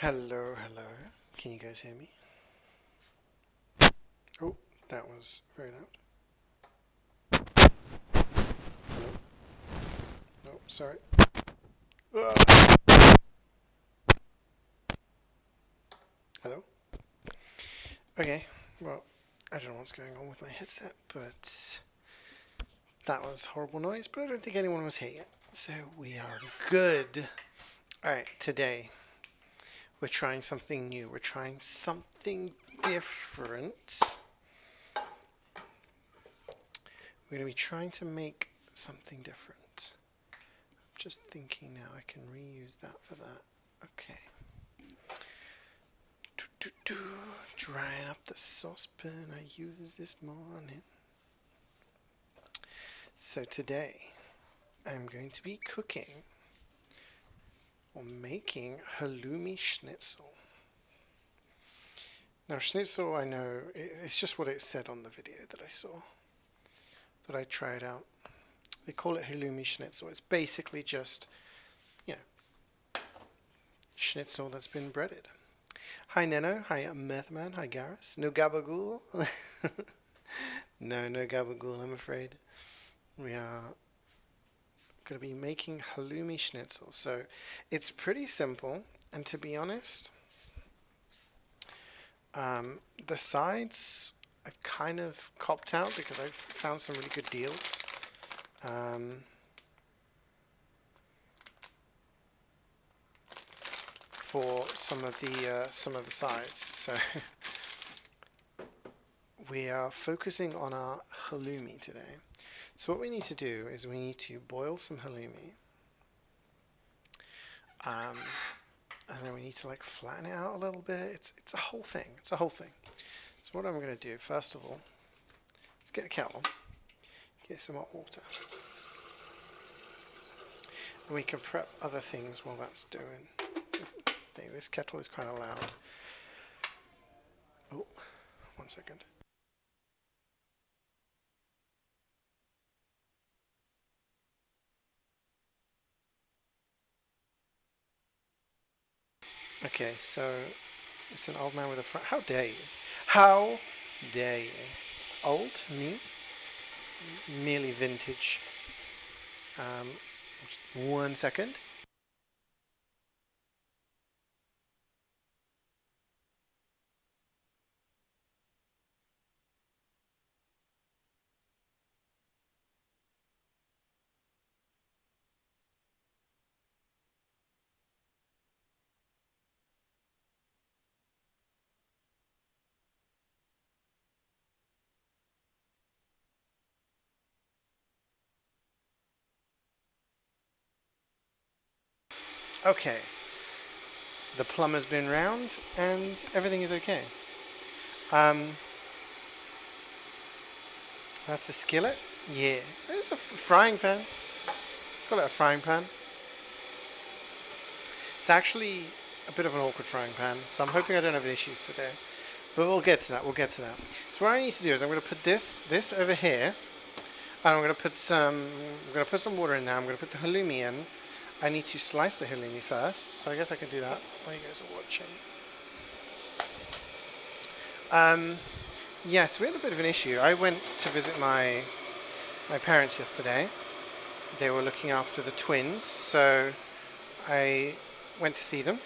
Hello, hello. Can you guys hear me? Oh, that was very loud. Hello? No, sorry. Ah. Hello? Okay, well, I don't know what's going on with my headset, but that was horrible noise, but I don't think anyone was here yet. So we are good. Alright, today we're trying something new. We're trying something different. We're going to be trying to make something different. I'm just thinking now I can reuse that for that. Okay. Drying up the saucepan I used this morning. So today I'm going to be cooking or making Halloumi Schnitzel. Now Schnitzel, I know, it's just what it said on the video that I saw, that I tried out. They call it Halloumi Schnitzel. It's basically just, schnitzel that's been breaded. Hi Neno, hi Methman, hi Garrus. No gabagool? No gabagool, I'm afraid. We are going to be making Halloumi Schnitzel. So it's pretty simple, and to be honest, the sides I've kind of copped out because I've found some really good deals. For some of the sides. So we are focusing on our halloumi today. So what we need to do is we need to boil some halloumi, and then we need to like flatten it out a little bit. It's a whole thing. It's a whole thing. So what I'm going to do first of all, let's get a kettle, get some hot water, and we can prep other things while that's doing. This kettle is kind of loud. Oh, 1 second. Okay, so it's an old man with a front. How dare you? How dare you? Old? Me? Merely vintage. Just 1 second. Okay. The plumber's been round and everything is okay. That's a skillet? Yeah. It's a frying pan. Call it a frying pan. It's actually a bit of an awkward frying pan, so I'm hoping I don't have issues today. But we'll get to that, we'll get to that. So what I need to do is I'm going to put this over here, and I'm going to put some water in there. I'm going to put the halloumi in. I need to slice the halloumi first, so I guess I can do that while you guys are watching. Yes, we had a bit of an issue. I went to visit my parents yesterday. They were looking after the twins, so I went to see them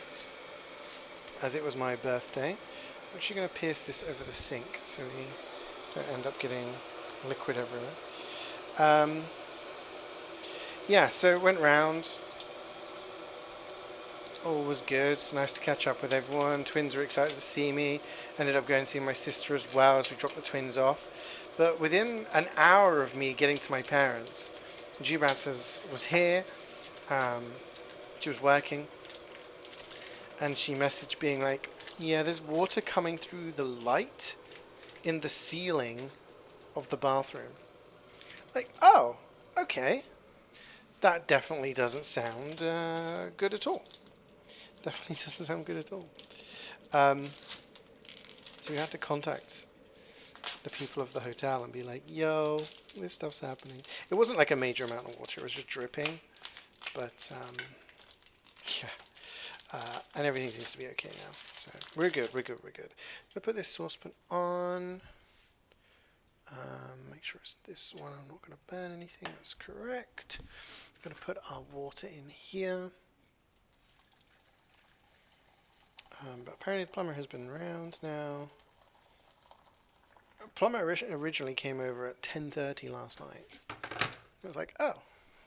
as it was my birthday. I'm actually going to pierce this over the sink so we don't end up getting liquid everywhere. Yeah, so it went round. All was good. It's nice to catch up with everyone. Twins were excited to see me. Ended up going to see my sister as well as we dropped the twins off. But within an hour of me getting to my parents, G-Bats was here. She was working. And she messaged being like, yeah, there's water coming through the light in the ceiling of the bathroom. Like, oh, okay. That definitely doesn't sound good at all. Definitely doesn't sound good at all. So we had to contact the people of the hotel and be like, yo, this stuff's happening. It wasn't like a major amount of water, it was just dripping. But, yeah. And everything seems to be okay now. So we're good. I'm going to put this saucepan on. Make sure it's this one. I'm not going to burn anything. That's correct. I'm going to put our water in here. But apparently the plumber has been around now. Plumber originally came over at 10:30 last night. I was like, oh,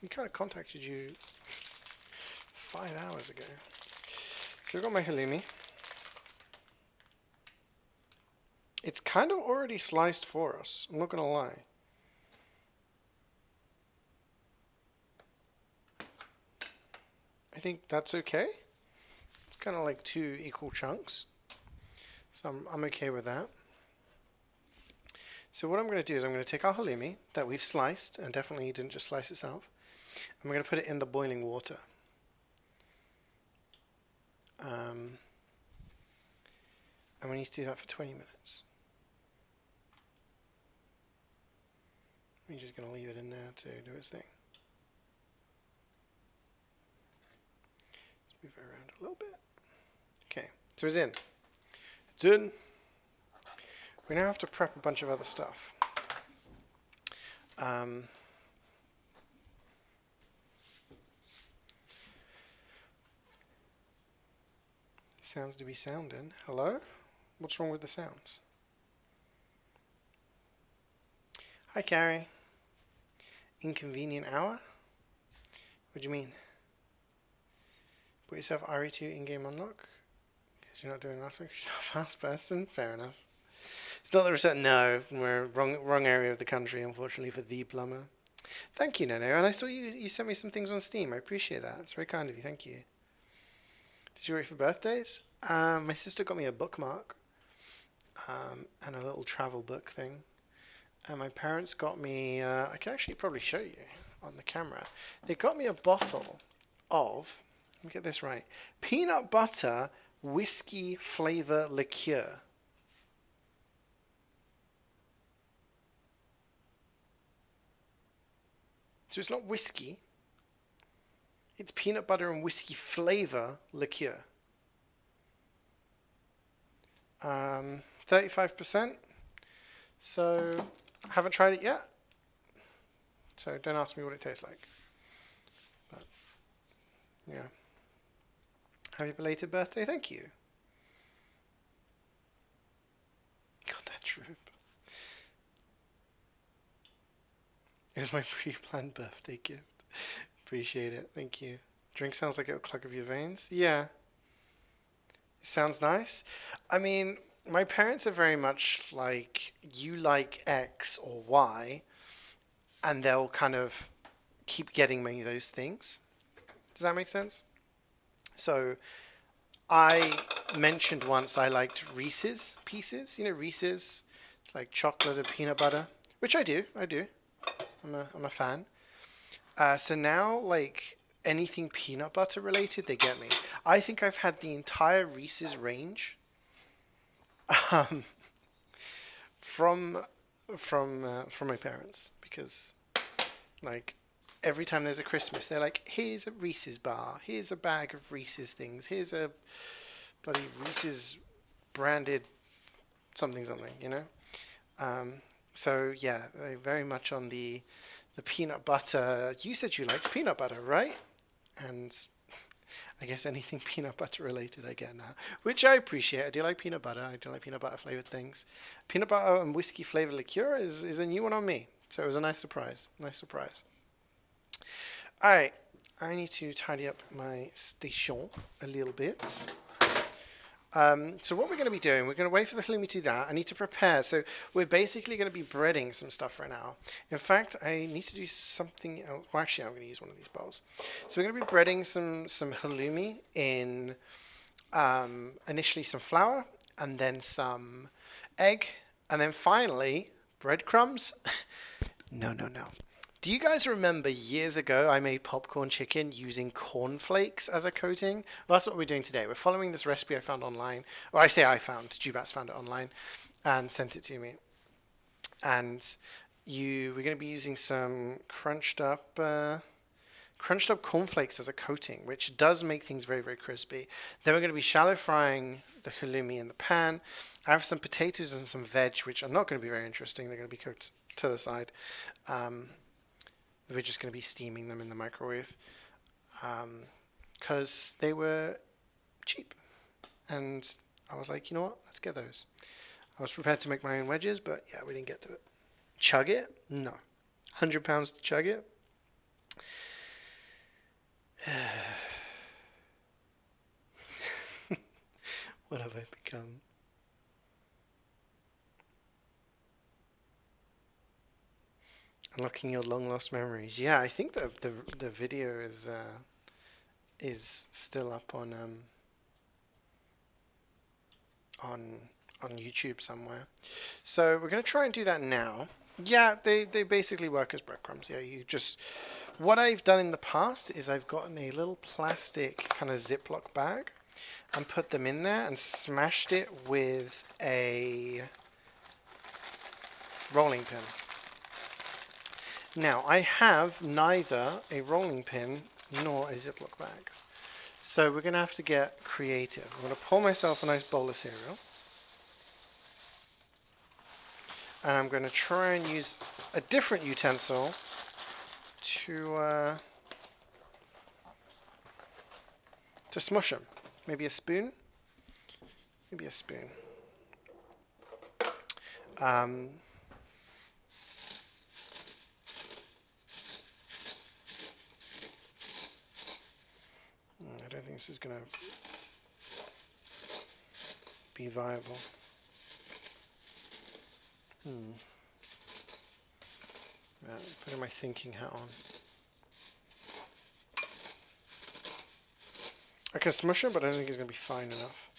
we kind of contacted you 5 hours ago. So I've got my halloumi. It's kind of already sliced for us, I'm not going to lie. I think that's okay. It's kind of like 2 equal chunks. So I'm okay with that. So what I'm going to do is I'm going to take our halloumi that we've sliced, and definitely didn't just slice itself, and we're going to put it in the boiling water. And we need to do that for 20 minutes. We're just going to leave it in there to do its thing. Let's move it around a little bit. Okay, so it's in. It's in. We now have to prep a bunch of other stuff. Sounds to be sounding. Hello? What's wrong with the sounds? Hi, Carrie. Inconvenient hour? What do you mean? Put yourself RE2 in-game unlock? Because you're not doing last week? You're not a fast person? Fair enough. It's not the research. No, we're wrong area of the country, unfortunately, for the plumber. Thank you, Nono. And I saw you sent me some things on Steam. I appreciate that. It's very kind of you. Thank you. Did you wait for birthdays? My sister got me a bookmark and a little travel book thing. And my parents got me, I can actually probably show you on the camera. They got me a bottle of, let me get this right, peanut butter whiskey flavor liqueur. So it's not whiskey. It's peanut butter and whiskey flavor liqueur. 35%. So I haven't tried it yet. So don't ask me what it tastes like. But yeah. Happy belated birthday. Thank you. Got that droop. It was my pre-planned birthday gift. Appreciate it. Thank you. Drink sounds like it'll clog up your veins. Yeah. It sounds nice. I mean, my parents are very much like, you like X or Y, and they'll kind of keep getting me those things. Does that make sense? So I mentioned once I liked Reese's Pieces. You know, Reese's, like chocolate and peanut butter, which I do. I'm a fan. So now, like, anything peanut butter related, they get me. I think I've had the entire Reese's range from my parents, because, like, every time there's a Christmas, they're like, here's a Reese's bar, here's a bag of Reese's things, here's a bloody Reese's branded something, you know? So yeah, they're very much on the peanut butter. You said you liked peanut butter, right? And I guess anything peanut butter related I get now, which I appreciate. I do like peanut butter. I do like peanut butter flavored things. Peanut butter and whiskey flavored liqueur is a new one on me. So it was a nice surprise. Nice surprise. All right. I need to tidy up my station a little bit. So what we're going to be doing, we're going to wait for the halloumi to do that. I need to prepare. So we're basically going to be breading some stuff right now. In fact, I need to do something else. Well, actually, I'm going to use one of these bowls. So we're going to be breading some halloumi in initially some flour, and then some egg, and then finally breadcrumbs. No. Do you guys remember years ago I made popcorn chicken using cornflakes as a coating? Well, that's what we're doing today. We're following this recipe I found online. Or I say I found. Jubats found it online and sent it to me. And we're going to be using some crunched up crunched up cornflakes as a coating, which does make things very, very crispy. Then we're going to be shallow frying the halloumi in the pan. I have some potatoes and some veg, which are not going to be very interesting. They're going to be cooked to the side. We're just going to be steaming them in the microwave because they were cheap. And I was like, you know what? Let's get those. I was prepared to make my own wedges, but yeah, we didn't get to it. Chug it? No. 100 pounds to chug it? What have I become? Unlocking your long lost memories. Yeah, I think the video is still up on YouTube somewhere. So we're gonna try and do that now. Yeah, they basically work as breadcrumbs. Yeah, you just, what I've done in the past is I've gotten a little plastic kind of Ziploc bag and put them in there and smashed it with a rolling pin. Now, I have neither a rolling pin nor a Ziploc bag. So we're going to have to get creative. I'm going to pour myself a nice bowl of cereal. And I'm going to try and use a different utensil to smush them. Maybe a spoon? Maybe a spoon. I don't think this is going to be viable. Right, putting my thinking hat on. I can smush it, but I don't think it's going to be fine enough.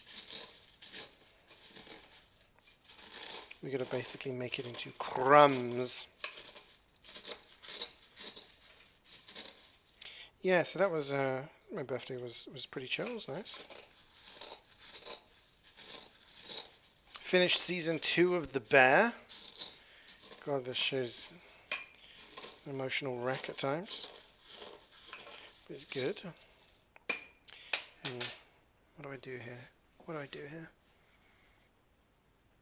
We're going to basically make it into crumbs. Yeah, so that was, my birthday was pretty chill, it was nice. Finished season 2 of The Bear. God, this show's an emotional wreck at times. But it's good. What do I do here? What do I do here?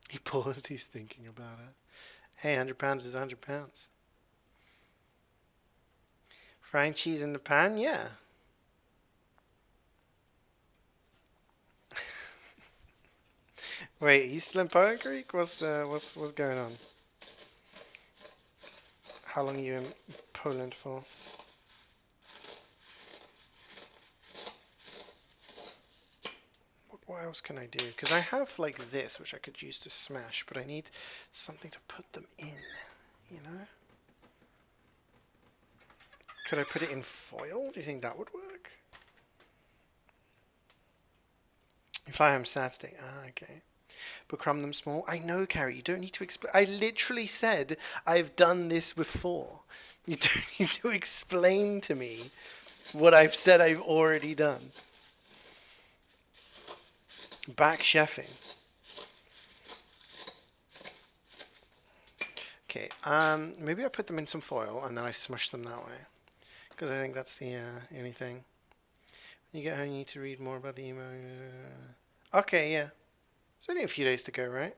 He paused, he's thinking about it. Hey, £100 is £100. Frying cheese in the pan? Yeah. Wait, he's still in Poland Creek? What's going on? How long are you in Poland for? What else can I do? Because I have like this, which I could use to smash, but I need something to put them in, you know? Could I put it in foil? Do you think that would work? If I am Saturday. Ah, okay. But crumb them small. I know, Carrie, you don't need to explain. I literally said I've done this before. You don't need to explain to me what I've said I've already done. Back chefing. Okay, maybe I put them in some foil and then I smush them that way. Because I think that's the only thing. When you get home, you need to read more about the email. Okay, yeah. It's only a few days to go, right?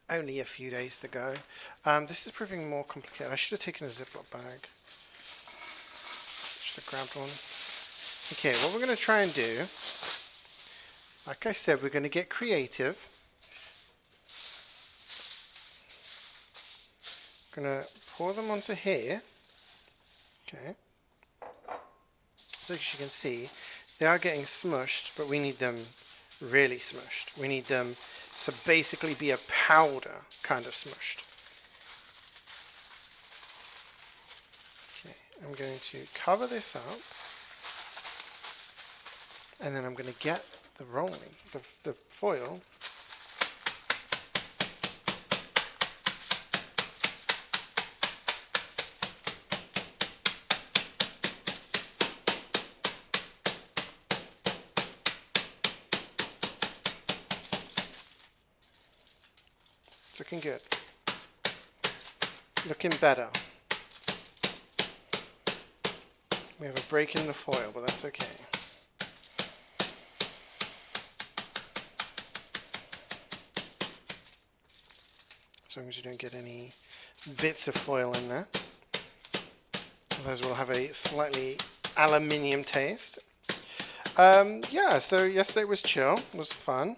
Only a few days to go. This is proving more complicated. I should have taken a Ziploc bag. Should have grabbed one. Okay, what we're going to try and do, like I said, we're going to get creative. I'm going to pour them onto here. Okay. So as you can see, they are getting smushed, but we need them really smushed. We need them to basically be a powder kind of smushed. Okay, I'm going to cover this up, and then I'm going to get the rolling, the foil. Looking good. Looking better. We have a break in the foil, but that's okay. As long as you don't get any bits of foil in there. Otherwise we'll have a slightly aluminium taste. Yeah, so yesterday was chill, was fun.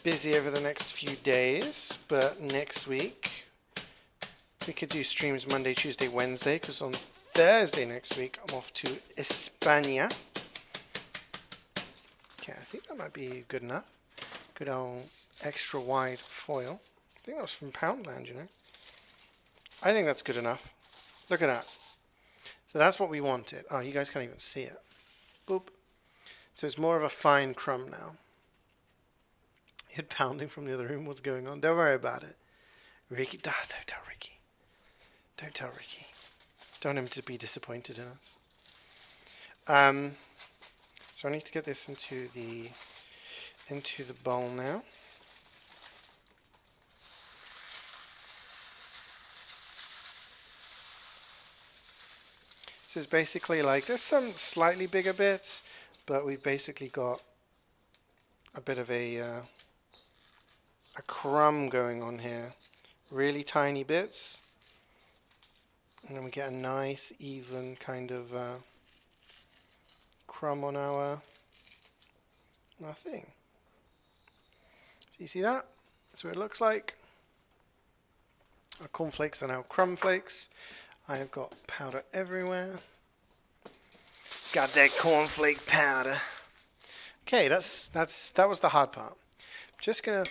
Busy over the next few days, but next week we could do streams Monday, Tuesday, Wednesday, because on Thursday next week I'm off to España. Okay, I think that might be good enough. Good old extra wide foil. I think that was from Poundland, you know. I think that's good enough. Look at that. So that's what we wanted. Oh, you guys can't even see it. Boop. So it's more of a fine crumb now. You had pounding from the other room. What's going on? Don't worry about it. Ricky, don't tell Ricky. Don't tell Ricky. Don't want him to be disappointed in us. So I need to get this into the bowl now. So it's basically like, there's some slightly bigger bits, but we've basically got a bit of a crumb going on here. Really tiny bits. And then we get a nice, even kind of crumb on our thing. So you see that? That's what it looks like. Our cornflakes are now crumb flakes. I have got powder everywhere. Got that cornflake powder. Okay, that was the hard part. Just gonna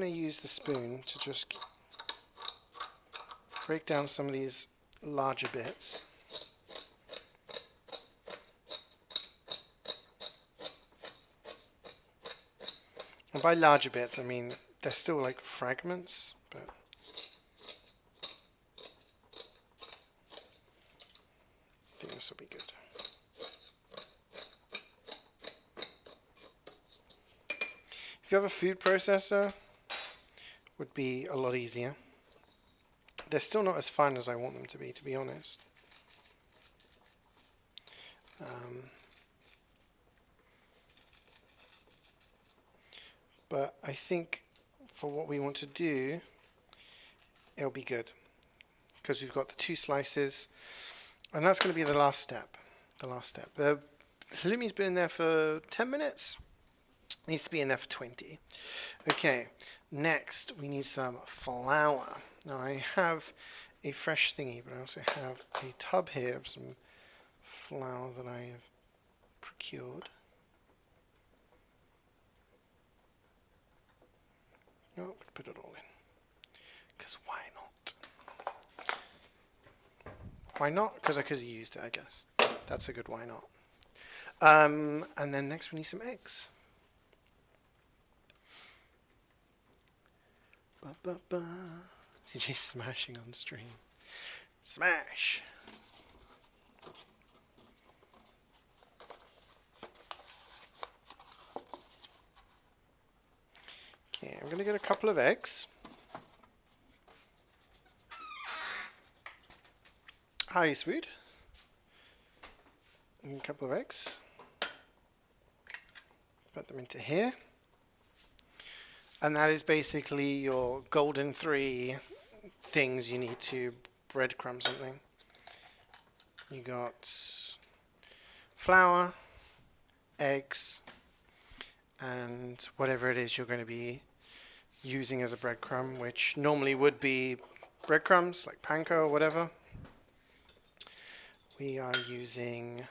use the spoon to just break down some of these larger bits. And by larger bits, I mean they're still like fragments, but I think this will be good. If you have a food processor, it would be a lot easier. They're still not as fine as I want them to be honest. But I think for what we want to do, it'll be good. Because we've got the 2 slices, and that's going to be the last step. The halloumi's been in there for 10 minutes. It needs to be in there for 20. Okay, next we need some flour. Now I have a fresh thingy, but I also have a tub here of some flour that I have procured. No, I'm going to put it all in. Because why not? Why not? Because I could have used it, I guess. That's a good why not. And then next we need some eggs. CeeJaey's smashing on stream. Smash! Okay, I'm going to get a couple of eggs. Hi, sweet. And a couple of eggs. Put them into here. And that is basically your golden 3 things you need to breadcrumb something. You got flour, eggs, and whatever it is you're going to be using as a breadcrumb, which normally would be breadcrumbs, like panko or whatever. We are using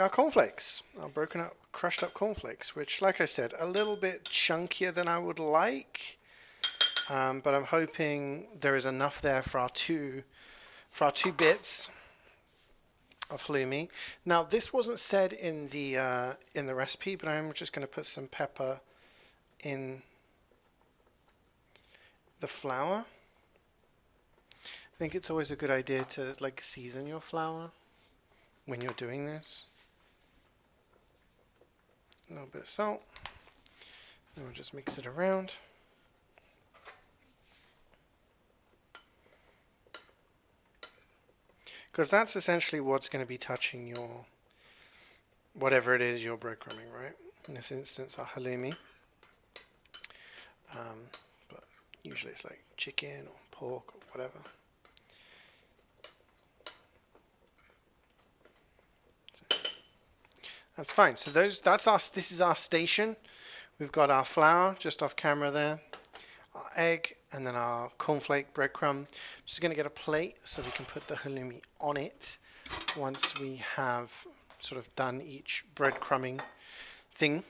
our cornflakes, our broken up, crushed up cornflakes, which, like I said, a little bit chunkier than I would like, but I'm hoping there is enough there for our two bits of halloumi. Now, this wasn't said in the recipe, but I'm just going to put some pepper in the flour. I think it's always a good idea to like season your flour when you're doing this. a little bit of salt. And we'll just mix it around. Because that's essentially what's going to be touching your, whatever it is you're breadcrumbing, right? In this instance, our halloumi. But usually it's like chicken or pork or whatever. So that's fine. So this is our station. We've got our flour just off camera there, our egg, and then our cornflake breadcrumb. Just going to get a plate so we can put the halloumi on it once we have sort of done each breadcrumbing thing.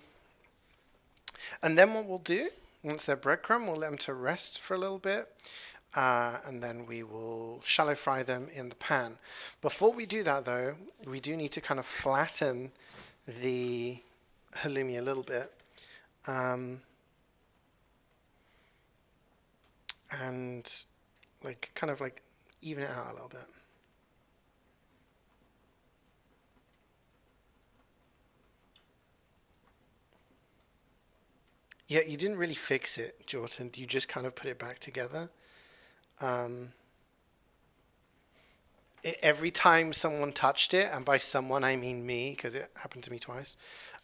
And then what we'll do, once they're breadcrumb, we'll let them to rest for a little bit, and then we will shallow fry them in the pan. Before we do that though, we do need to kind of flatten the halloumi a little bit. And like kind of like even it out a little bit. Yeah, you didn't really fix it, Jordan. You just kind of put it back together. Every time someone touched it, and by someone I mean me, because it happened to me twice,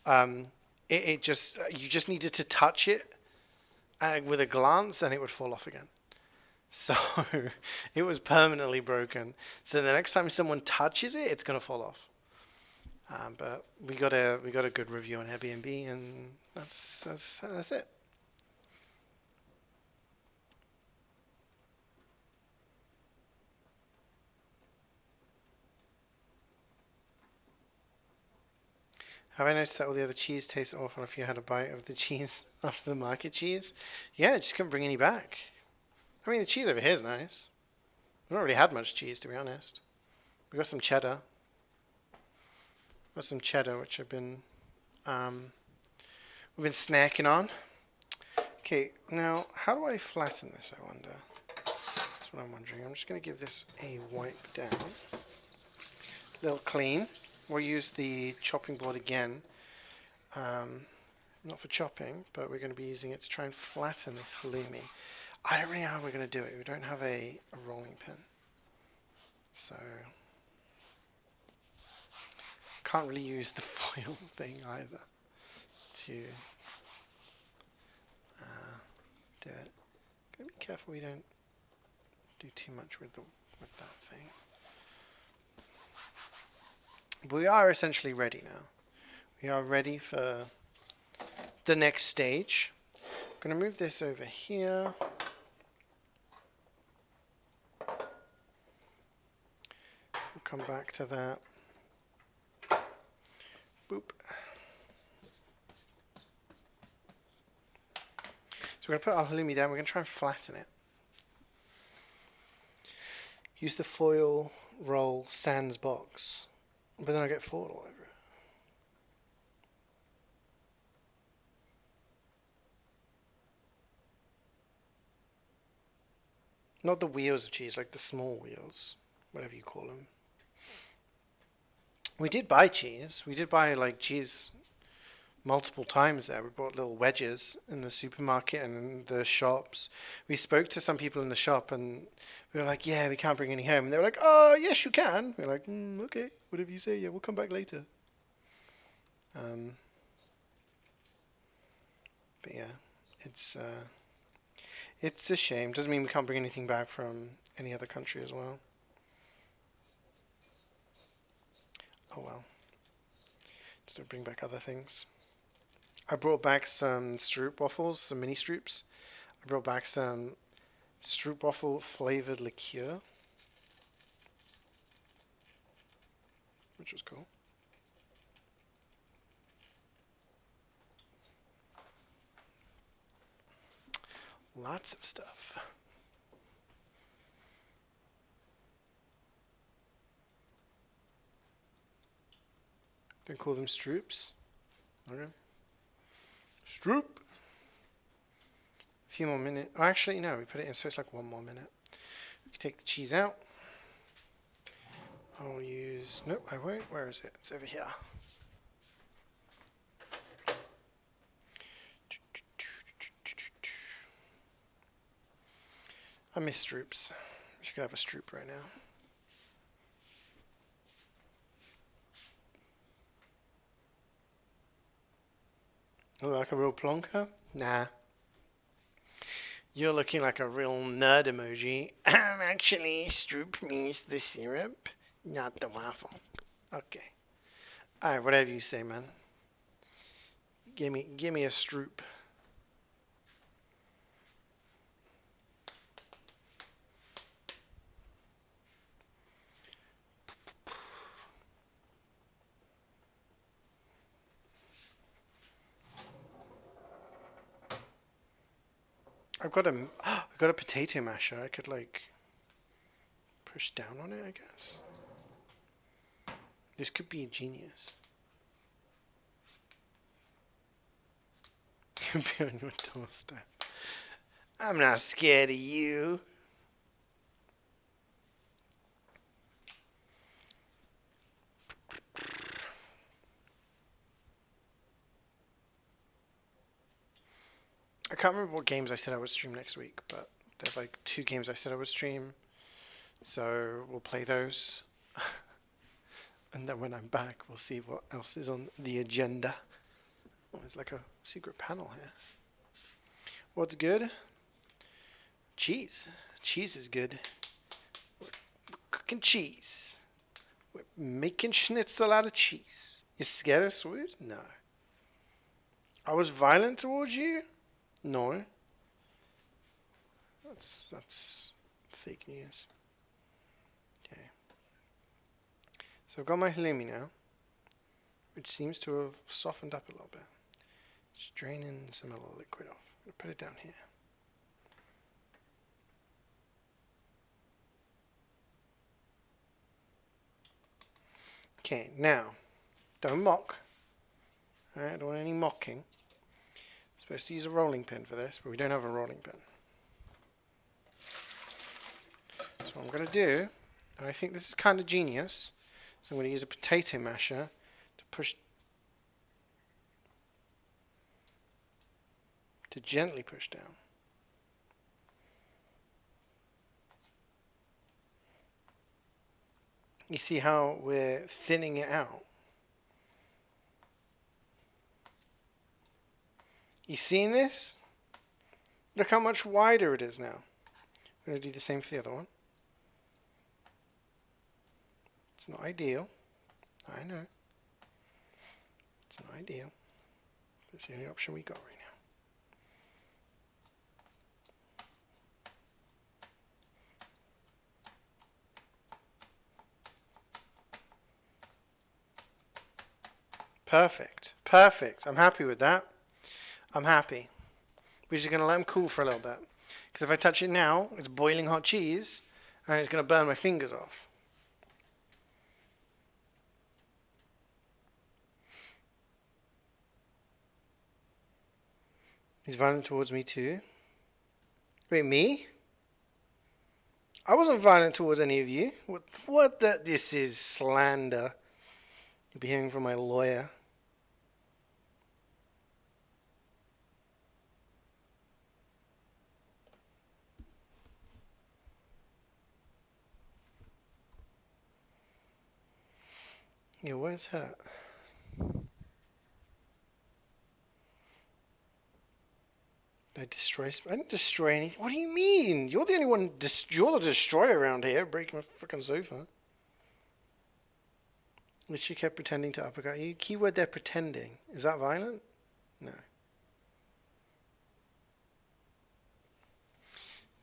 you just needed to touch it with a glance, and it would fall off again. So it was permanently broken. So the next time someone touches it, it's gonna fall off. But we got a good review on Airbnb, and that's it. Have I noticed that all the other cheese tastes awful if you had a bite of the cheese after the market cheese? Yeah, I just couldn't bring any back. I mean, the cheese over here is nice. I've not really had much cheese, to be honest. We got some cheddar. Which we've been snacking on. Okay, now how do I flatten this? I wonder. That's what I'm wondering. I'm just going to give this a wipe down. A little clean. We'll use the chopping board again. Not for chopping, but we're going to be using it to try and flatten this halloumi. I don't really know how we're going to do it. We don't have a rolling pin. So can't really use the foil thing either to do it. Gotta be careful we don't do too much with that thing. But we are essentially ready now. We are ready for the next stage. I'm going to move this over here. We'll come back to that. Boop. So we're going to put our halloumi down. We're going to try and flatten it. Use the foil roll sans box. But then I get foil all over it. Not the wheels of cheese, like the small wheels, whatever you call them. We did buy cheese. We did buy like cheese multiple times there. We bought little wedges in the supermarket and in the shops. We spoke to some people in the shop and we were like, yeah, we can't bring any home. And they were like, oh, yes, you can. We were like, okay, whatever you say. Yeah, we'll come back later. But yeah, it's a shame. Doesn't mean we can't bring anything back from any other country as well. Oh well. Just don't bring back other things. I brought back some stroopwafels, some mini stroops. I brought back some stroopwafel flavored liqueur, which was cool. Lots of stuff. Don't call them stroops. Okay. Stroop. A few more minutes. Oh, actually, no, we put it in, so it's like 1 more minute. We can take the cheese out. I'll use. Nope, I won't. Where is it? It's over here. I miss Stroops. Wish I could have a Stroop right now. Look like a real plonker? Nah. You're looking like a real nerd emoji. Actually, Stroop means the syrup, not the waffle. Okay. Alright, whatever you say, man. Give me a Stroop. I've got a potato masher. I could like push down on it, I guess. This could be genius. Could be on your doorstep. I'm not scared of you. I can't remember what games I said I would stream next week, but there's like 2 games I said I would stream. So we'll play those. And then when I'm back, we'll see what else is on the agenda. Oh, there's like a secret panel here. What's good? Cheese. Cheese is good. We're cooking cheese. We're making schnitzel out of cheese. You scared of sweet? No. I was violent towards you? No. That's fake news. Okay. So I've got my halloumi now, which seems to have softened up a little bit. Just draining some of the liquid off. I'm going to put it down here. Okay, now, don't mock. Alright, I don't want any mocking. I'm supposed to use a rolling pin for this, but we don't have a rolling pin. So what I'm going to do, and I think this is kind of genius, so I'm going to use a potato masher to push, to gently push down. You see how we're thinning it out? You seen this? Look how much wider it is now. I'm going to do the same for the other one. It's not ideal. I know. It's not ideal. It's the only option we got right now. Perfect. Perfect. I'm happy with that. I'm happy. We're just going to let them cool for a little bit. Because if I touch it now, it's boiling hot cheese, and it's going to burn my fingers off. He's violent towards me too. Wait, me? I wasn't violent towards any of you. What the? This is slander. You'll be hearing from my lawyer. Yeah, where's that? I didn't destroy anything. What do you mean? You're the only one. You're the destroyer around here, breaking my freaking sofa. Which she kept pretending to uppercut you. Keyword there, pretending. Is that violent? No.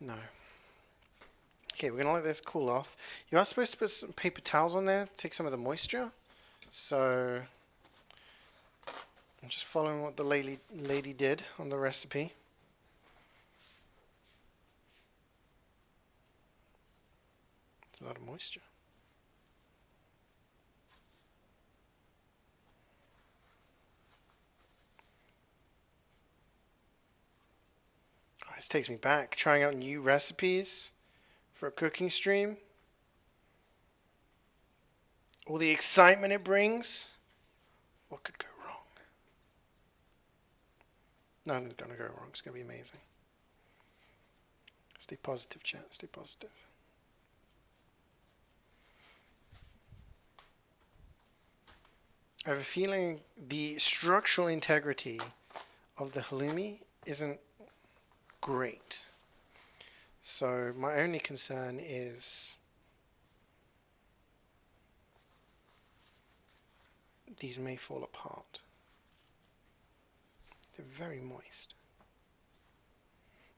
No. Okay, we're going to let this cool off. You are supposed to put some paper towels on there, take some of the moisture. So, I'm just following what the lady did on the recipe. It's a lot of moisture. Oh, this takes me back. Trying out new recipes for a cooking stream. All the excitement it brings. What could go wrong? Nothing's going to go wrong. It's going to be amazing. Stay positive, chat. Stay positive. I have a feeling the structural integrity of the halloumi isn't great. So my only concern is these may fall apart. They're very moist.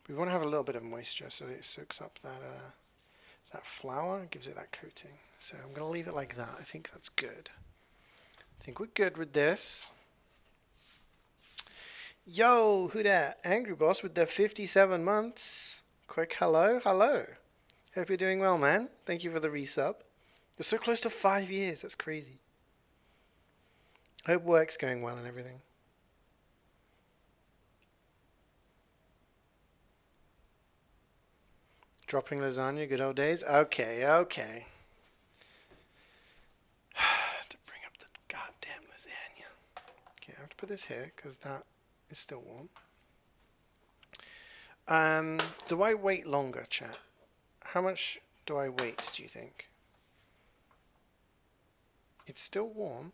We want to have a little bit of moisture so it soaks up that flour, gives it that coating. So I'm going to leave it like that. I think that's good. I think we're good with this. Yo, who that? Angry Boss with the 57 months. Quick hello, hello. Hope you're doing well, man. Thank you for the resub. You're so close to 5 years. That's crazy. Hope work's going well and everything. Dropping lasagna, good old days. Okay. To bring up the goddamn lasagna. Okay, I have to put this here because that is still warm. Do I wait longer, chat? How much do I wait, do you think? It's still warm,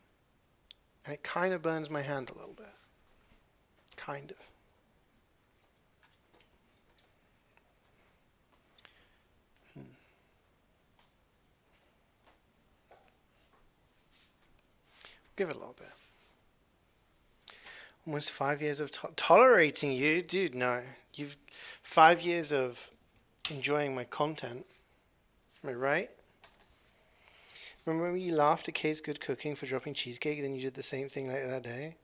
and it kind of burns my hand a little bit. Kind of. Give it a little bit. Almost 5 years of tolerating you, dude. No, you've 5 years of enjoying my content. Am I right? Remember when you laughed at Kay's good cooking for dropping cheesecake, then you did the same thing later that day?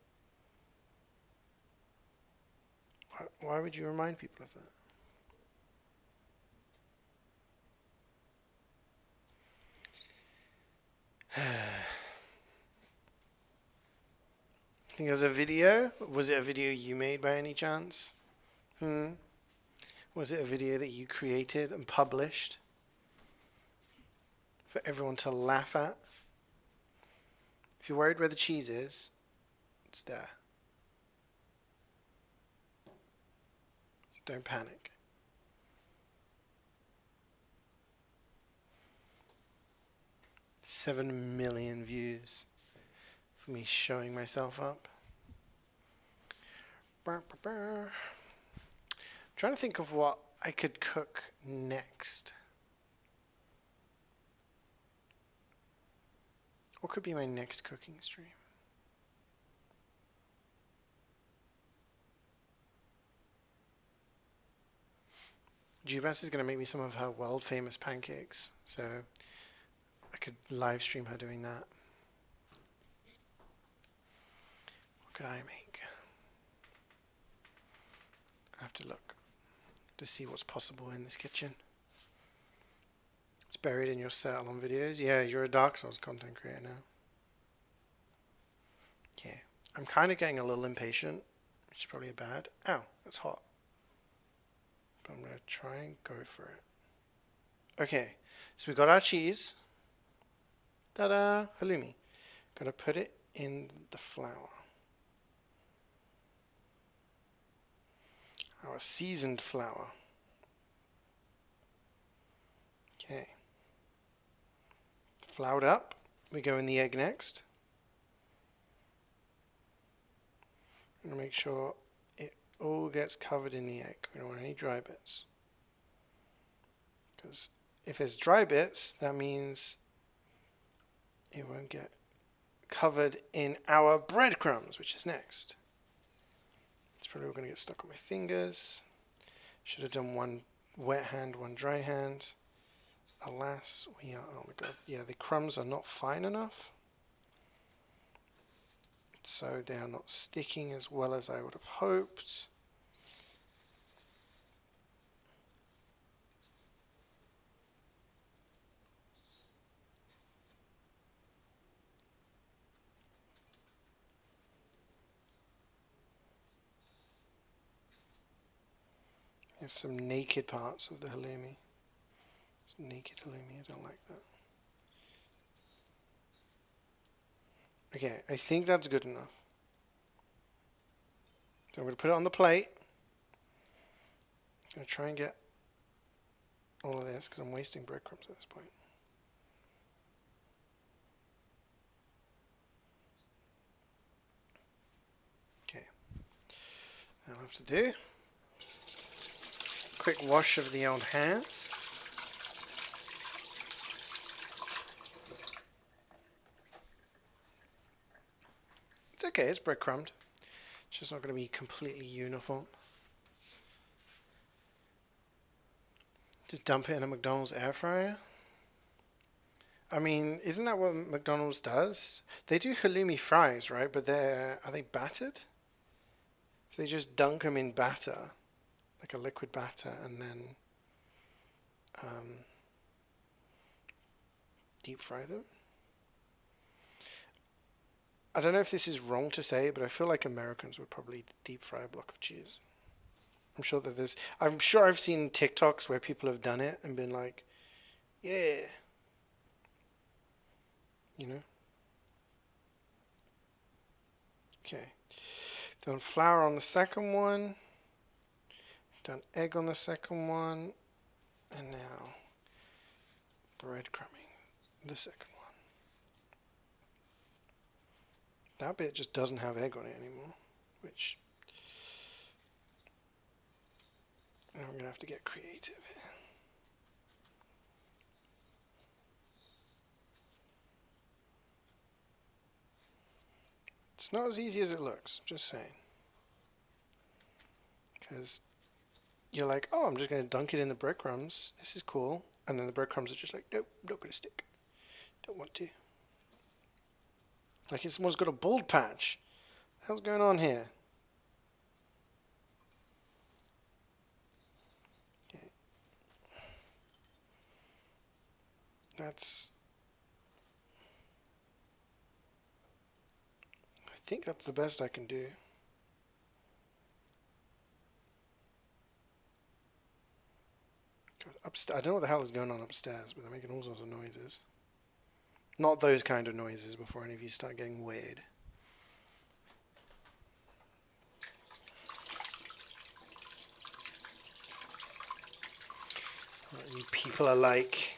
Why would you remind people of that? I think there's a video. Was it a video you made by any chance? Was it a video that you created and published for everyone to laugh at? If you're worried where the cheese is, it's there. So don't panic. $7 million views for me showing myself up. Trying to think of what I could cook next. What could be my next cooking stream? Jubas is going to make me some of her world famous pancakes, so I could live stream her doing that. What could I make? I have to look to see what's possible in this kitchen. It's buried in your settle on videos. Yeah, you're a Dark Souls content creator now. Yeah, I'm kind of getting a little impatient, which is probably bad. Ow, that's hot. But I'm going to try and go for it. Okay, so we got our cheese. Ta-da! Halloumi. Gonna put it in the flour. Our seasoned flour. Okay. Floured up. We go in the egg next. I'm gonna make sure it all gets covered in the egg. We don't want any dry bits. Because if there's dry bits, that means it won't get covered in our breadcrumbs, which is next. It's probably going to get stuck on my fingers. Should have done one wet hand, one dry hand. Alas, we are, oh my god, yeah, the crumbs are not fine enough. So they are not sticking as well as I would have hoped. We have some naked parts of the halloumi. It's naked halloumi, I don't like that. Okay, I think that's good enough. So I'm going to put it on the plate. I'm going to try and get all of this because I'm wasting breadcrumbs at this point. Okay, now I'll have to do a quick wash of the old hands. It's okay, it's breadcrumbed. It's just not going to be completely uniform. Just dump it in a McDonald's air fryer. I mean, isn't that what McDonald's does? They do halloumi fries, right? But are they battered? So they just dunk them in batter, like a liquid batter, and then deep fry them. I don't know if this is wrong to say, but I feel like Americans would probably deep fry a block of cheese. I'm sure I've seen TikToks where people have done it and been like, yeah. You know? Okay. Done flour on the second one. Done egg on the second one. And now breadcrumbing the second one. That bit just doesn't have egg on it anymore, which now I'm going to have to get creative. It's not as easy as it looks, just saying. Because you're like, oh, I'm just going to dunk it in the breadcrumbs. This is cool. And then the breadcrumbs are just like, nope, not going to stick. Don't want to. Like someone's got a bald patch. What the hell's going on here? Okay. I think that's the best I can do. I don't know what the hell is going on upstairs, but they're making all sorts of noises. Not those kind of noises before any of you start getting weird. What you people are like.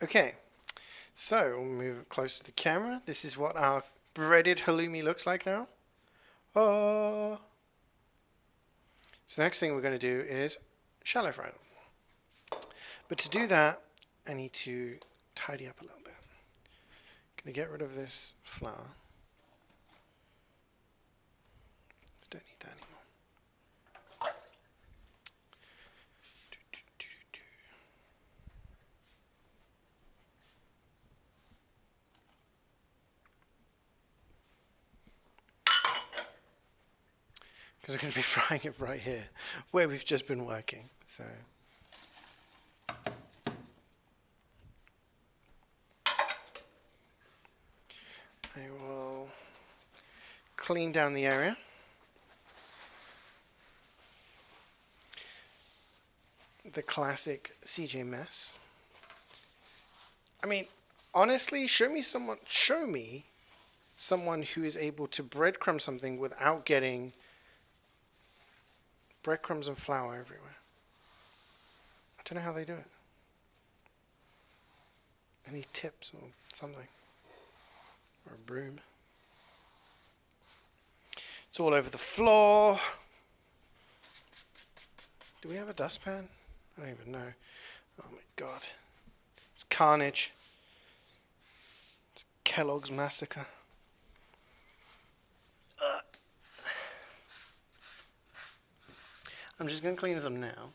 Okay, so we'll move close to the camera. This is what our breaded halloumi looks like now. Oh. So next thing we're going to do is shallow fry them. But to do that, I need to tidy up a little bit. I'm going to get rid of this flour. Just don't need that anymore. Because we're going to be frying it right here, where we've just been working. So I will clean down the area. The classic CeeJaey mess. I mean, honestly, show me someone who is able to breadcrumb something without getting breadcrumbs and flour everywhere. I don't know how they do it. Any tips or something? Or a broom? It's all over the floor. Do we have a dustpan? I don't even know. Oh my god. It's carnage. It's Kellogg's massacre. I'm just going to clean them now.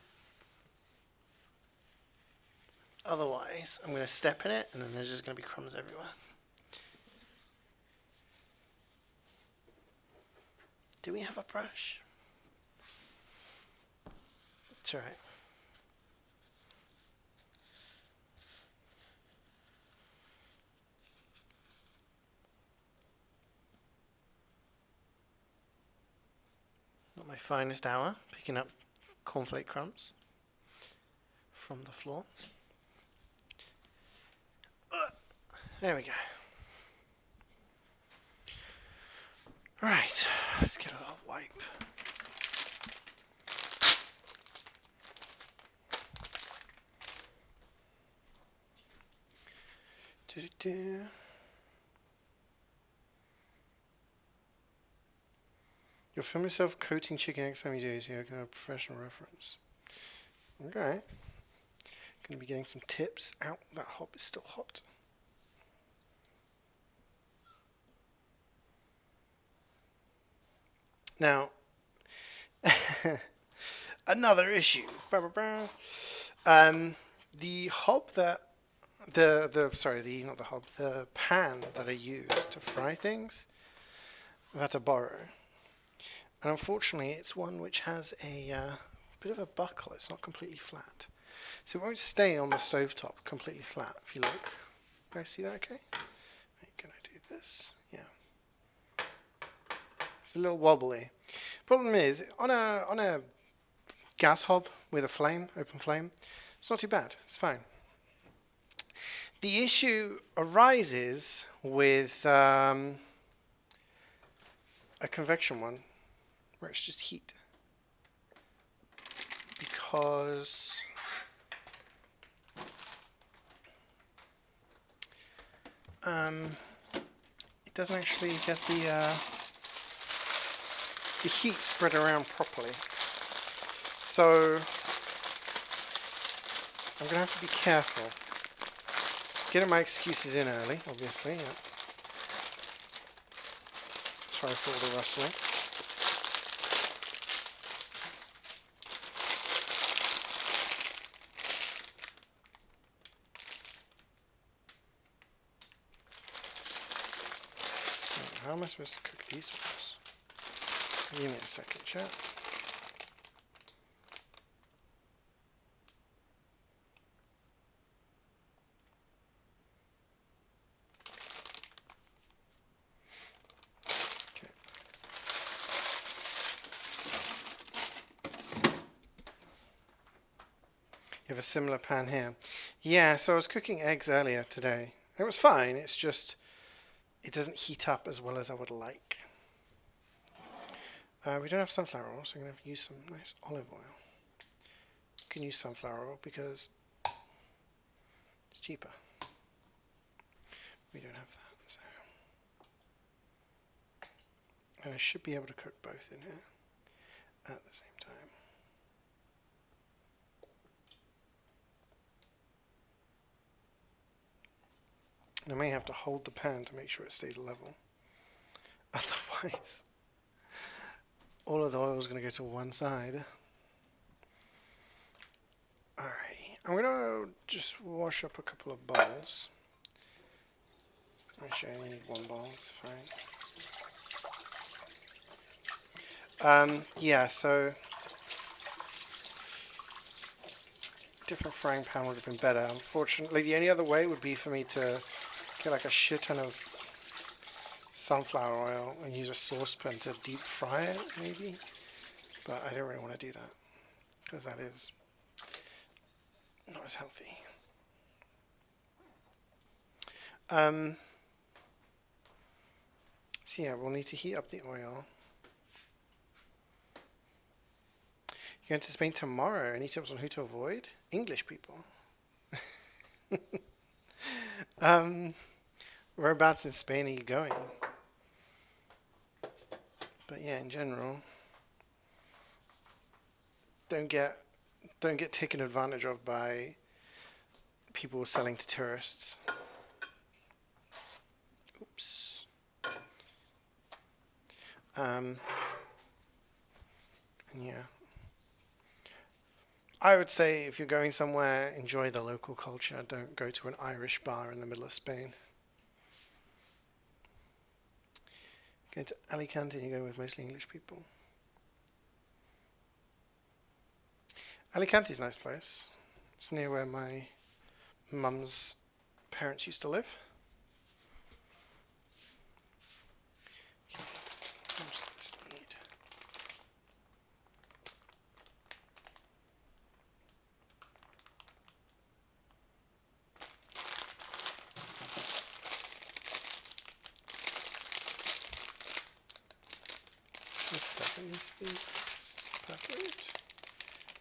Otherwise, I'm going to step in it and then there's just going to be crumbs everywhere. Do we have a brush? It's alright. Not my finest hour, picking up cornflake crumbs from the floor. There we go. Right, let's get a little wipe. Do-do-do. You'll film yourself coating chicken next time you do, so you can have a professional reference. Okay. Gonna be getting some tips. Ow, that hob is still hot. Now, another issue. The hob that not the hob, the pan that I use to fry things, I've had to borrow. And unfortunately, it's one which has a bit of a buckle. It's not completely flat. So it won't stay on the stovetop completely flat, if you look. You guys see that okay? Right, can I do this? Yeah. It's a little wobbly. Problem is, on a gas hob with a flame, open flame, it's not too bad. It's fine. The issue arises with a convection one, where it's just heat. Because it doesn't actually get the heat spread around properly. So I'm going to have to be careful. Getting my excuses in early, obviously. Yeah. Sorry for all the rustling. How am I supposed to cook these ones? Give me a second, chat. Okay. You have a similar pan here. Yeah, so I was cooking eggs earlier today. It was fine, it's just it doesn't heat up as well as I would like. We don't have sunflower oil, so I'm going to have to use some nice olive oil. You can use sunflower oil because it's cheaper. We don't have that, so. And I should be able to cook both in here at the same time. And I may have to hold the pan to make sure it stays level. Otherwise, all of the oil is going to go to one side. Alrighty, I'm going to just wash up a couple of bowls. Actually, I only need one bowl, it's fine. Yeah, so different frying pan would have been better. Unfortunately, the only other way would be for me to get like a shit ton of sunflower oil and use a saucepan to deep fry it, maybe. But I don't really want to do that because that is not as healthy. So yeah, we'll need to heat up the oil. You're going to Spain tomorrow. Any tips on who to avoid? English people. Whereabouts in Spain are you going? But yeah, in general, don't get taken advantage of by people selling to tourists. Oops. And yeah, I would say if you're going somewhere, enjoy the local culture. Don't go to an Irish bar in the middle of Spain. Going to Alicante and you're going with mostly English people. Alicante's a nice place. It's near where my mum's parents used to live. Okay, what does this need? That needs to be perfect.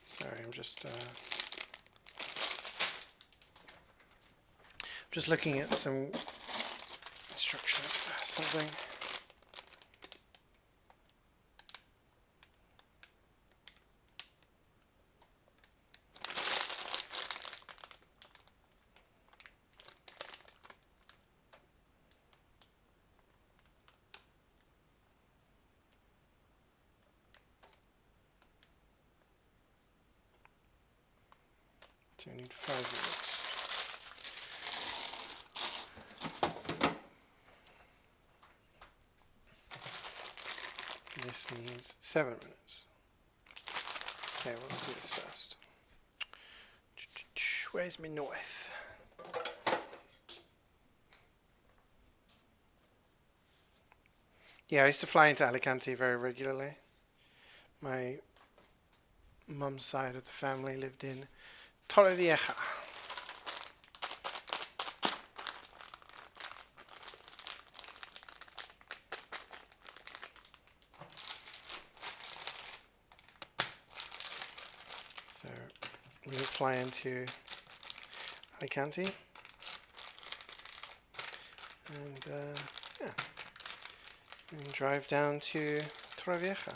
Sorry, I'm just looking at some instructions for something. So we need 5 minutes. This needs 7 minutes. Okay, well, let's do this first. Where's my knife? Yeah, I used to fly into Alicante very regularly. My mum's side of the family lived in Torrevieja. So we would fly into Alicante and yeah, and drive down to Torrevieja.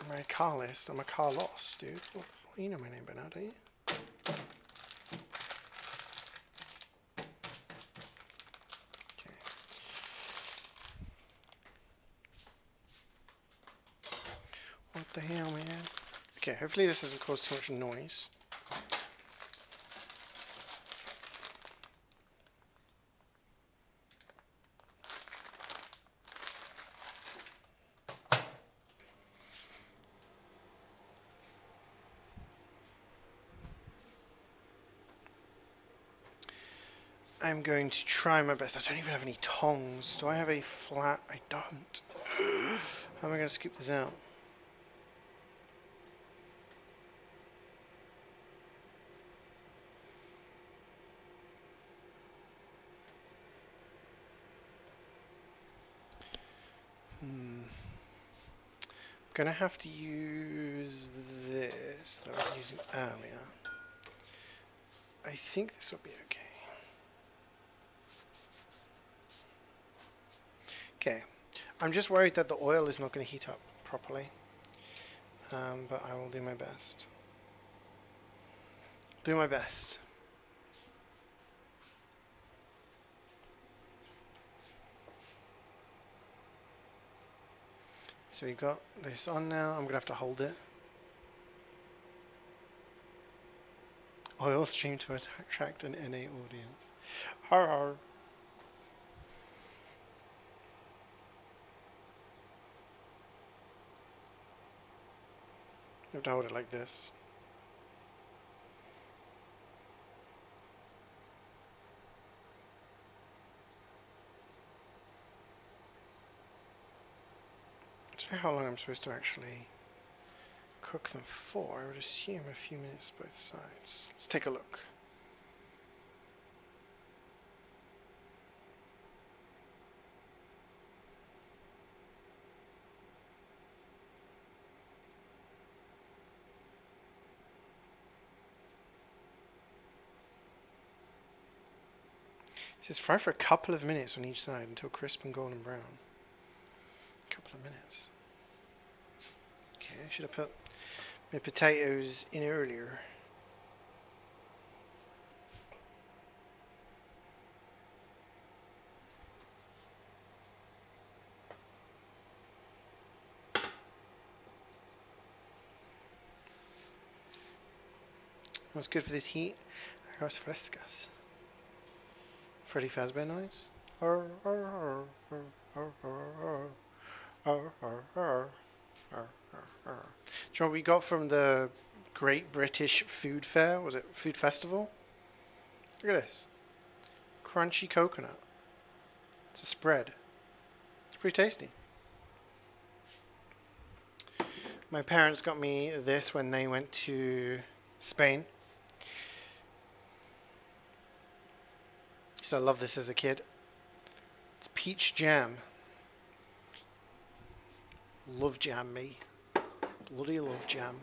My car list, I'm a car lost, dude. Well, you know my name by now, don't you? Okay. What the hell, man? Okay, hopefully this doesn't cause too much noise. I'm going to try my best. I don't even have any tongs. Do I have a flat? I don't. How am I going to scoop this out? I'm going to have to use this that I was using earlier. I think this will be okay. Okay, I'm just worried that the oil is not going to heat up properly, but I will do my best. Do my best. So we got this on now. I'm going to have to hold it. Oil stream to attract an NA audience. Har har. You have to hold it like this. I don't know how long I'm supposed to actually cook them for. I would assume a few minutes both sides. Let's take a look. It says fry for a couple of minutes on each side until crisp and golden brown. A couple of minutes. Okay, I should have put my potatoes in earlier. What's good for this heat? Arroz frescas. Freddy Fazbear noise. Do you know what we got from the Great British Food Fair? Was it Food Festival? Look at this. Crunchy coconut. It's a spread. It's pretty tasty. My parents got me this when they went to Spain. So I love this as a kid. It's peach jam. Love jam, me. Bloody love jam.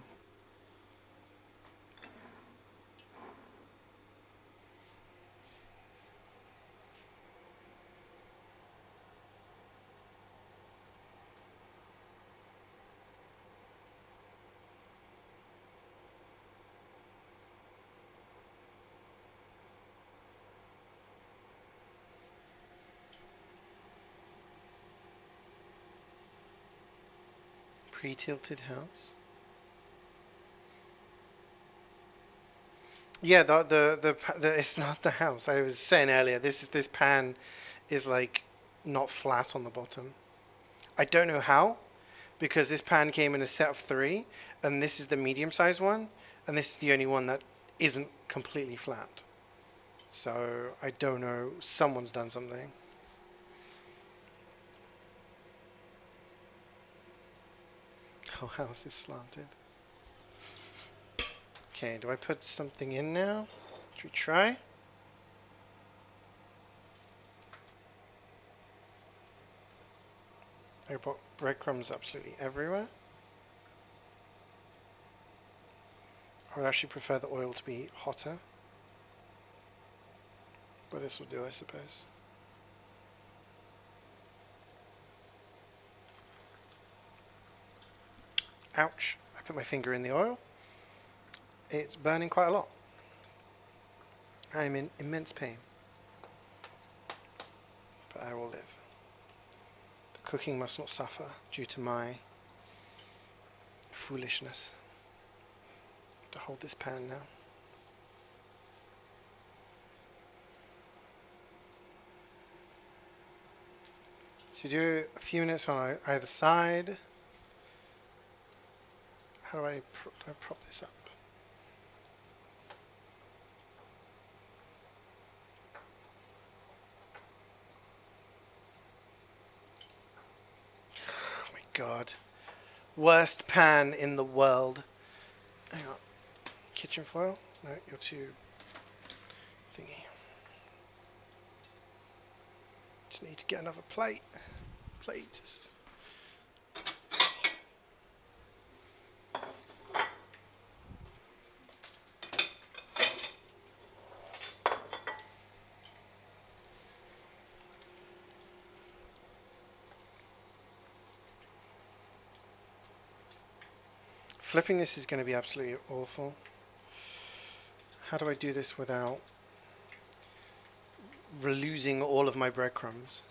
Pre-tilted house. Yeah, the it's not the house. I was saying earlier, this pan is like not flat on the bottom. I don't know how, because this pan came in a set of 3, and this is the medium sized one, and this is the only one that isn't completely flat. So I don't know. Someone's done something. Whole house is slanted. Okay, do I put something in now? Should we try? I put breadcrumbs absolutely everywhere. I would actually prefer the oil to be hotter. But this will do, I suppose. Ouch. I put my finger in the oil. It's burning quite a lot. I'm in immense pain. But I will live. The cooking must not suffer due to my foolishness. I have to hold this pan now. So do a few minutes on either side. How do I prop this up? Oh my god. Worst pan in the world. Hang on. Kitchen foil? No, you're too thingy. Just need to get another plate. Plates. Flipping this is going to be absolutely awful. How do I do this without losing all of my breadcrumbs?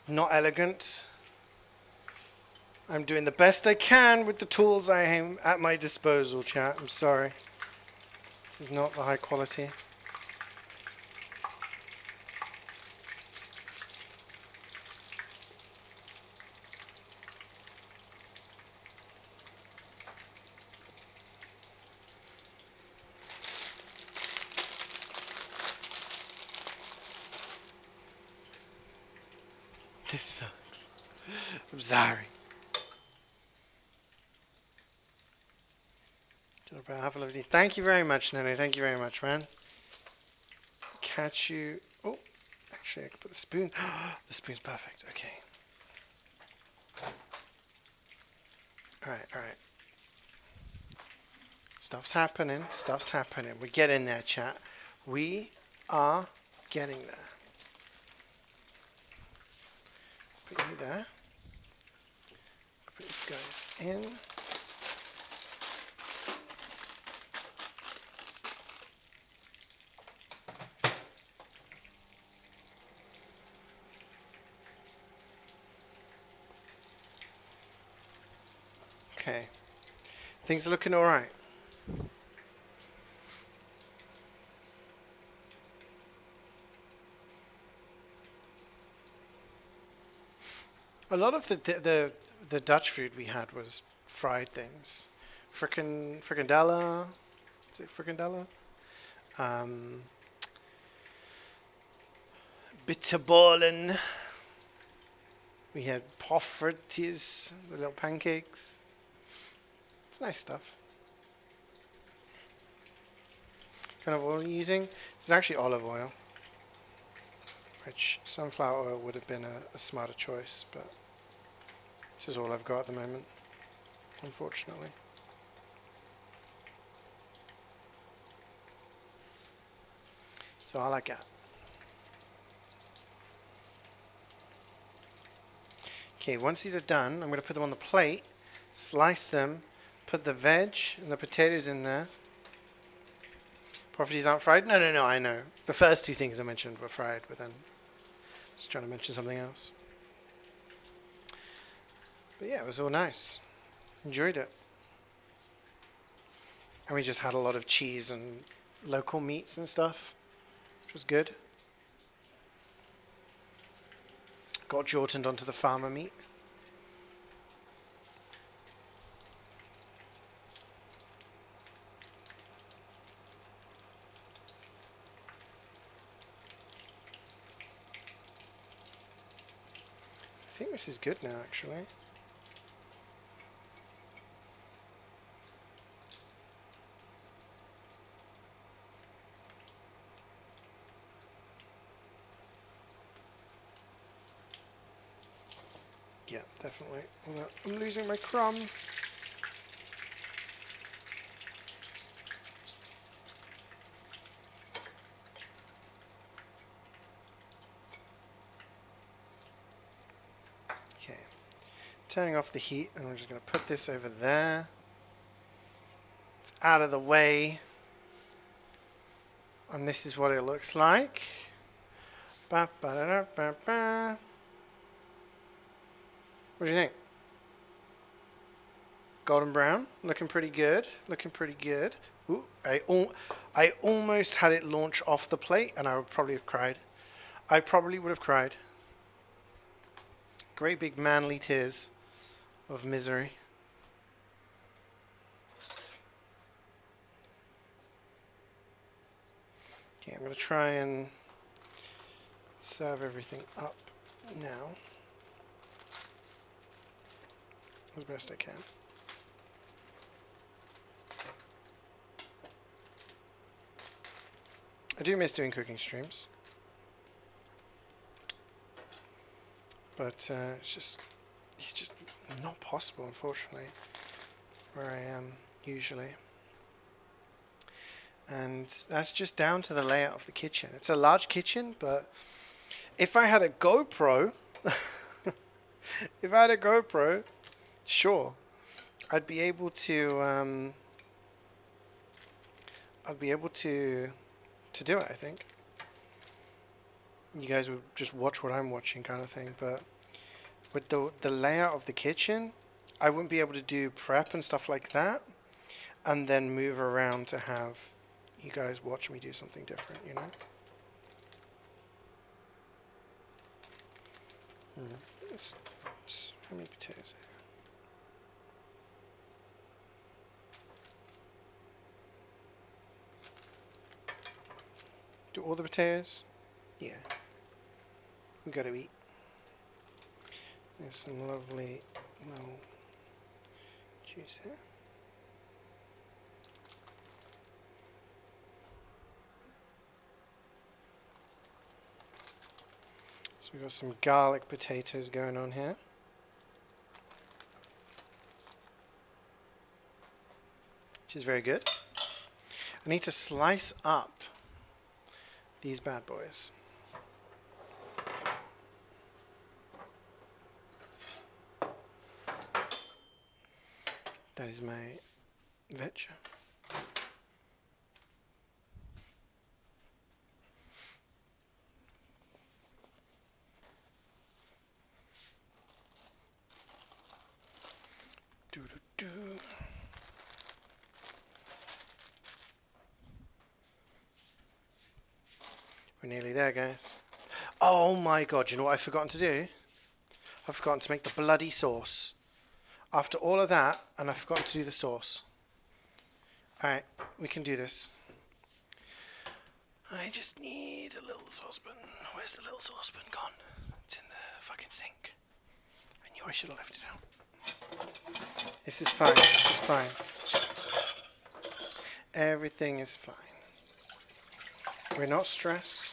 Not elegant. I'm doing the best I can with the tools I have at my disposal, chat. I'm sorry. This is not the high quality. This sucks. I'm sorry. Have a lovely day. Thank you very much, Nene. Thank you very much, man. Catch you. Oh, actually, I could put the spoon. The spoon's perfect. Okay. Alright, alright. Stuff's happening. Stuff's happening. We're getting there, chat. We are getting there. Put you there. Put you guys in. Okay. Things are looking alright. A lot of the Dutch food we had was fried things. Frikandella. Is it frikandella? Um, bitterballen. We had poffertjes, the little pancakes. It's nice stuff. Kind of oil are you using? This is actually olive oil, which sunflower oil would have been a smarter choice, but this is all I've got at the moment, unfortunately. So I like that. Okay, once these are done, I'm going to put them on the plate, slice them, put the veg and the potatoes in there. Properties aren't fried? No, no, no, I know. The first two things I mentioned were fried, but then I was trying to mention something else. But yeah, it was all nice. Enjoyed it. And we just had a lot of cheese and local meats and stuff, which was good. Got jortoned onto the farmer meat. I think this is good now, actually. Yeah, definitely. Although I'm losing my crumb. Okay. Turning off the heat, and I'm just going to put this over there. It's out of the way. And this is what it looks like. Ba, ba, da, da, ba, ba. What do you think? Golden brown, looking pretty good. Looking pretty good. Ooh, I almost had it launch off the plate, and I would probably have cried. I probably would have cried. Great big manly tears of misery. Okay, I'm going to try and serve everything up now as best I can. I do miss doing cooking streams, but it's just not possible, unfortunately, where I am usually. And that's just down to the layout of the kitchen. It's a large kitchen, but if I had a GoPro, sure, I'd be able to do it, I think. You guys would just watch what I'm watching, kind of thing. But with the layout of the kitchen, I wouldn't be able to do prep and stuff like that, and then move around to have you guys watch me do something different, you know? How many potatoes are there? Do all the potatoes? Yeah. We gotta eat. There's some lovely little juice here. So we've got some garlic potatoes going on here. Which is very good. I need to slice up these bad boys. That is my veg. Do. We're nearly there, guys. Oh my god, you know what I've forgotten to do? I've forgotten to make the bloody sauce. After all of that, and I've forgotten to do the sauce. Alright, we can do this. I just need a little saucepan. Where's the little saucepan gone? It's in the fucking sink. I knew I should have left it out. This is fine. This is fine. Everything is fine. We're not stressed.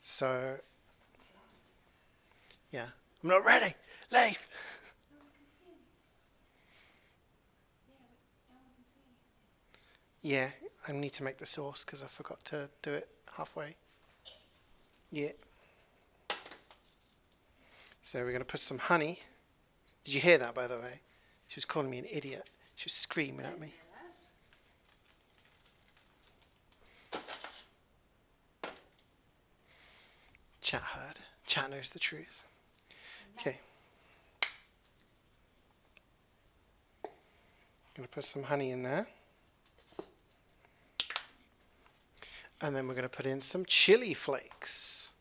So, yeah. I'm not ready. Leave. Yeah, I need to make the sauce because I forgot to do it halfway. Yeah. So we're going to put some honey. Did you hear that, by the way? She was calling me an idiot. She was screaming at me. Chat heard. Chat knows the truth. Okay. Going to put some honey in there. And then we're going to put in some chili flakes.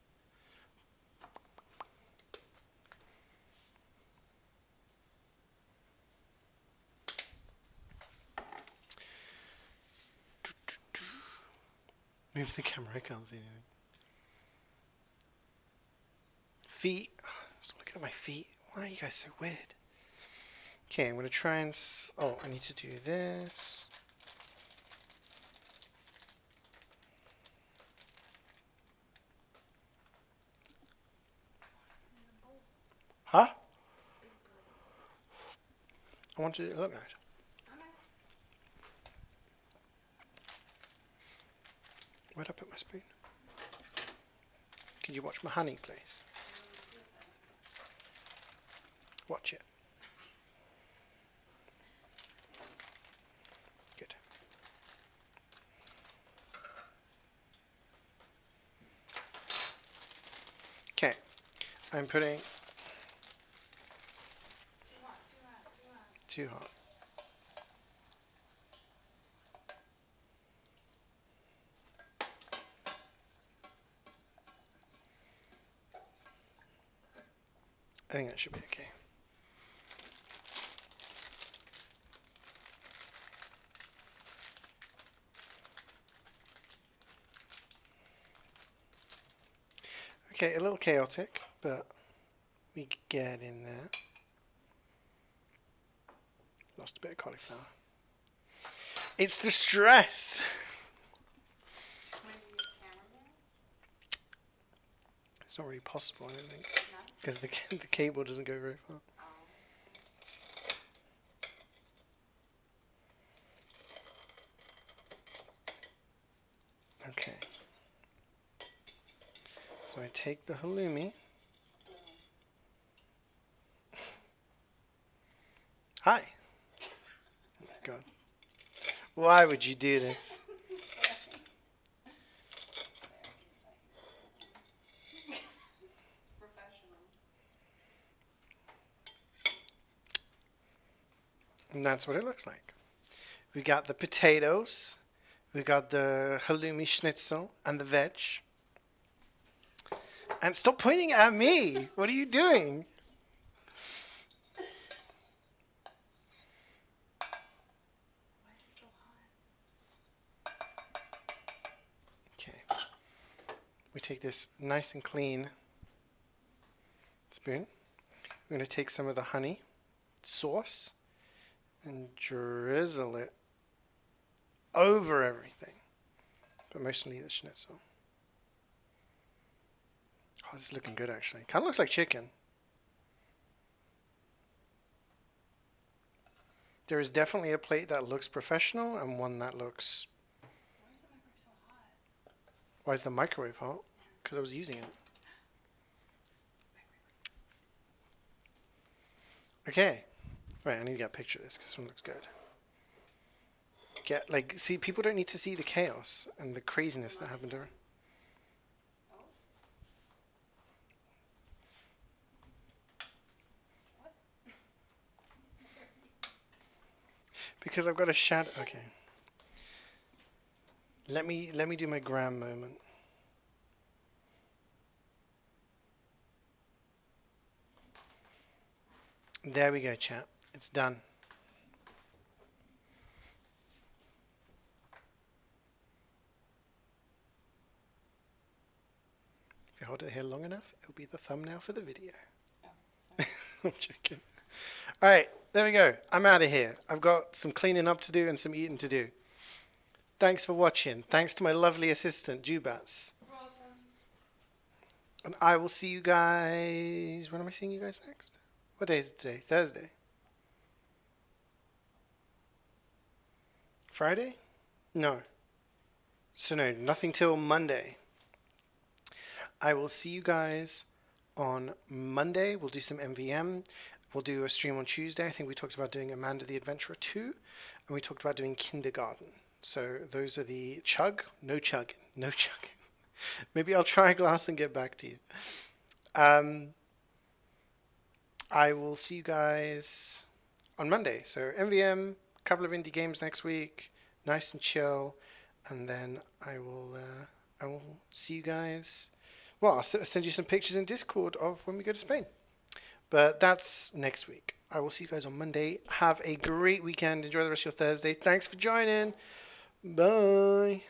Move the camera, I can't see anything. Feet. Stop looking at my feet. Why are you guys so weird? Okay, I'm going to try and... oh, I need to do this. Huh? I want you to look nice. Where'd I put my spoon? Could you watch my honey, please? Watch it. Good. Okay. I'm putting... Too hot. I think that should be okay. Okay, a little chaotic, but we get in there. Lost a bit of cauliflower. It's the stress. It's not really possible, I don't think, because the cable doesn't go very far. Okay. So I take the halloumi. Hi. Oh my God. Why would you do this? And that's what it looks like. We got the potatoes, we got the Halloumi Schnitzel and the veg. And stop pointing at me! What are you doing? Okay. We take this nice and clean spoon. We're going to take some of the honey sauce and drizzle it over everything, but mostly the schnitzel. Oh, this is looking good actually. Kind of looks like chicken. There is definitely a plate that looks professional and one that looks... Why is the microwave hot? Because I was using it. Okay. Right, I need to get a picture of this because this one looks good. See, people don't need to see the chaos and the craziness that happened around. Because I've got a shadow. Okay. Let me do my gram moment. There we go, chat. It's done. If you hold it here long enough, it'll be the thumbnail for the video. Oh, sorry. I'm joking. All right, there we go. I'm out of here. I've got some cleaning up to do and some eating to do. Thanks for watching. Thanks to my lovely assistant, Jubats. Welcome. And I will see you guys. When am I seeing you guys next? What day is it today? Thursday? Friday? No. So no, nothing till Monday. I will see you guys on Monday. We'll do some MVM. We'll do a stream on Tuesday. I think we talked about doing Amanda the Adventurer 2. And we talked about doing Kindergarten. So those are the chug. No chugging. No chugging. Maybe I'll try a glass and get back to you. I will see you guys on Monday. So MVM, a couple of indie games next week. Nice and chill. And then I will see you guys. Well, I'll send you some pictures in Discord of when we go to Spain. But that's next week. I will see you guys on Monday. Have a great weekend. Enjoy the rest of your Thursday. Thanks for joining. Bye.